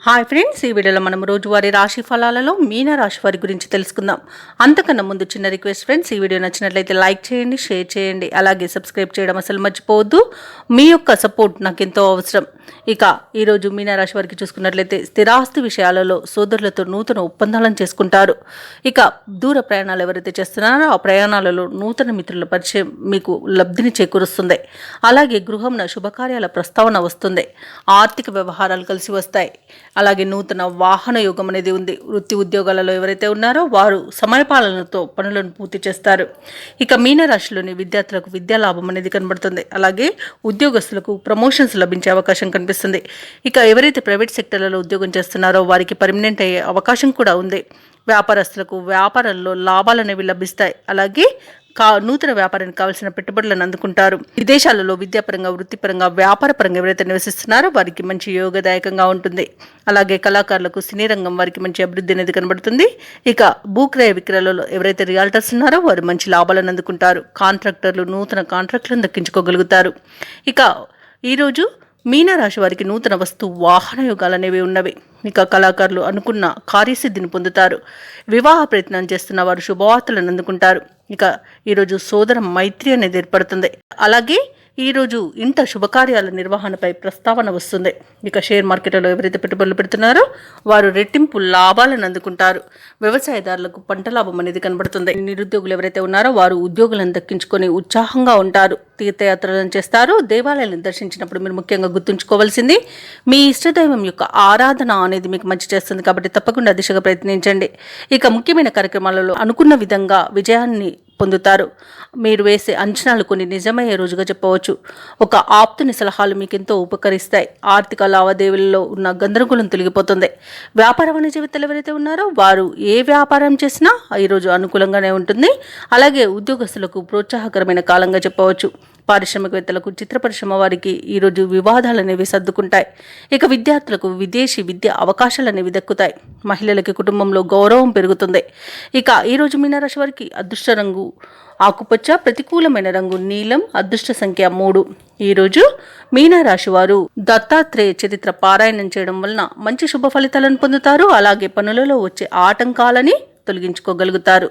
Hi friends, ఈ వీడియోలో మనం రోజువారీ రాశి ఫలాలలో మీన రాశి వారి గురించి తెలుసుకుందాం. అంతకన్నా ముందు చిన్న రిక్వెస్ట్ ఫ్రెండ్స్, ఈ వీడియో నచ్చినట్లయితే లైక్ చేయండి, షేర్ చేయండి, అలాగే సబ్స్క్రైబ్ చేయడం అసలు మర్చిపోవద్దు. మీ యొక్క సపోర్ట్ నాకు ఎంతో అవసరం. ఇక ఈరోజు మీన రాశి వారికి చూసుకున్నట్లయితే స్థిరాస్తి విషయాలలో సోదరులతో నూతన ఒప్పందాలను చేసుకుంటారు. ఇక దూర ప్రయాణాలు ఎవరైతే చేస్తున్నారో ఆ ప్రయాణాలలో నూతన మిత్రుల పరిచయం మీకు లబ్ధిని చేకూరుస్తుంది. అలాగే గృహంన శుభకార్యాల ప్రస్తావన వస్తుంది. ఆర్థిక వ్యవహారాలు కలిసి వస్తాయి. అలాగే నూతన వాహన యోగం అనేది ఉంది. వృత్తి ఉద్యోగాలలో ఎవరైతే ఉన్నారో వారు సమయపాలనతో పనులను పూర్తి చేస్తారు. ఇక మీనరాశిలోని విద్యార్థులకు విద్యా లాభం అనేది కనబడుతుంది. అలాగే ఉద్యోగస్తులకు ప్రమోషన్స్ లభించే అవకాశం కనిపిస్తుంది. ఇక ఎవరైతే ప్రైవేట్ సెక్టర్లలో ఉద్యోగం చేస్తున్నారో వారికి పర్మనెంట్ అయ్యే అవకాశం కూడా ఉంది. వ్యాపారస్తులకు వ్యాపారంలో లాభాలు అనేవి లభిస్తాయి. అలాగే నూతన వ్యాపారానికి కావాల్సిన పెట్టుబడులను అందుకుంటారు. విదేశాలలో విద్యాపరంగా, వృత్తిపరంగా, వ్యాపారపరంగా ఎవరైతే నివసిస్తున్నారో వారికి మంచి యోగదాయకంగా ఉంటుంది. అలాగే కళాకారులకు, సినీ రంగం వారికి మంచి అభివృద్ధి అనేది కనబడుతుంది. ఇక భూక్రయ విక్రయాలలో ఎవరైతే రియాల్టర్స్ ఉన్నారో వారు మంచి లాభాలను అందుకుంటారు. కాంట్రాక్టర్లు నూతన కాంట్రాక్టులను దక్కించుకోగలుగుతారు. ఇక ఈరోజు మీనరాశి వారికి నూతన వస్తు వాహన యోగాలు అనేవి ఉన్నవి. ఇక కళాకారులు అనుకున్న కార్యసిద్ధిని పొందుతారు. వివాహ ప్రయత్నం చేస్తున్న వారు శుభవార్తలను అందుకుంటారు. ఇక ఈరోజు సోదర మైత్రి అనేది ఏర్పడుతుంది. అలాగే ఈరోజు ఇంట శుభకార్యాల నిర్వహణపై ప్రస్తావన వస్తుంది. ఇక షేర్ మార్కెట్లో ఎవరైతే పెట్టుబడులు పెడుతున్నారో వారు రెట్టింపు లాభాలను అందుకుంటారు. వ్యవసాయదారులకు పంట లాభం అనేది కనబడుతుంది. నిరుద్యోగులు ఎవరైతే ఉన్నారో వారు ఉద్యోగులను దక్కించుకొని ఉత్సాహంగా ఉంటారు. తీర్థయాత్రలను చేస్తారు. దేవాలయాలను దర్శించినప్పుడు మీరు ముఖ్యంగా గుర్తుంచుకోవాల్సింది మీ ఇష్టదైవం యొక్క ఆరాధన అనేది మీకు మంచి చేస్తుంది. కాబట్టి తప్పకుండా దిశగా ప్రయత్నించండి. ఇక ముఖ్యమైన కార్యక్రమాలలో అనుకున్న విధంగా విజయాన్ని పొందుతారు. మీరు వేసే అంచనాలు కొన్ని నిజమయ్యే రోజుగా చెప్పవచ్చు. ఒక ఆప్తుని సలహాలు మీకు ఎంతో ఉపకరిస్తాయి. ఆర్థిక లావాదేవీలలో ఉన్న గందరగోళం తొలగిపోతుంది. వ్యాపార వాణిజ్యవేత్తలు ఎవరైతే ఉన్నారో వారు ఏ వ్యాపారం చేసినా ఈరోజు అనుకూలంగానే ఉంటుంది. అలాగే ఉద్యోగస్తులకు ప్రోత్సాహకరమైన కాలంగా చెప్పవచ్చు. పారిశ్రామికవేత్తలకు, చిత్ర పరిశ్రమ వారికి ఈరోజు వివాదాలు అనేవి సర్దుకుంటాయి. ఇక విద్యార్థులకు విదేశీ విద్య అవకాశాలు అనేవి దక్కుతాయి. మహిళలకి కుటుంబంలో గౌరవం పెరుగుతుంది. ఇక ఈరోజు మీనరాశి వారికి అదృష్ట రంగు ఆకుపచ్చ, ప్రతికూలమైన రంగు నీలం, అదృష్ట సంఖ్య 3. ఈరోజు మీనరాశి వారు దత్తాత్రేయ చరిత్ర పారాయణం చేయడం వలన మంచి శుభ ఫలితాలను పొందుతారు. అలాగే పనులలో వచ్చే ఆటంకాలని తొలగించుకోగలుగుతారు.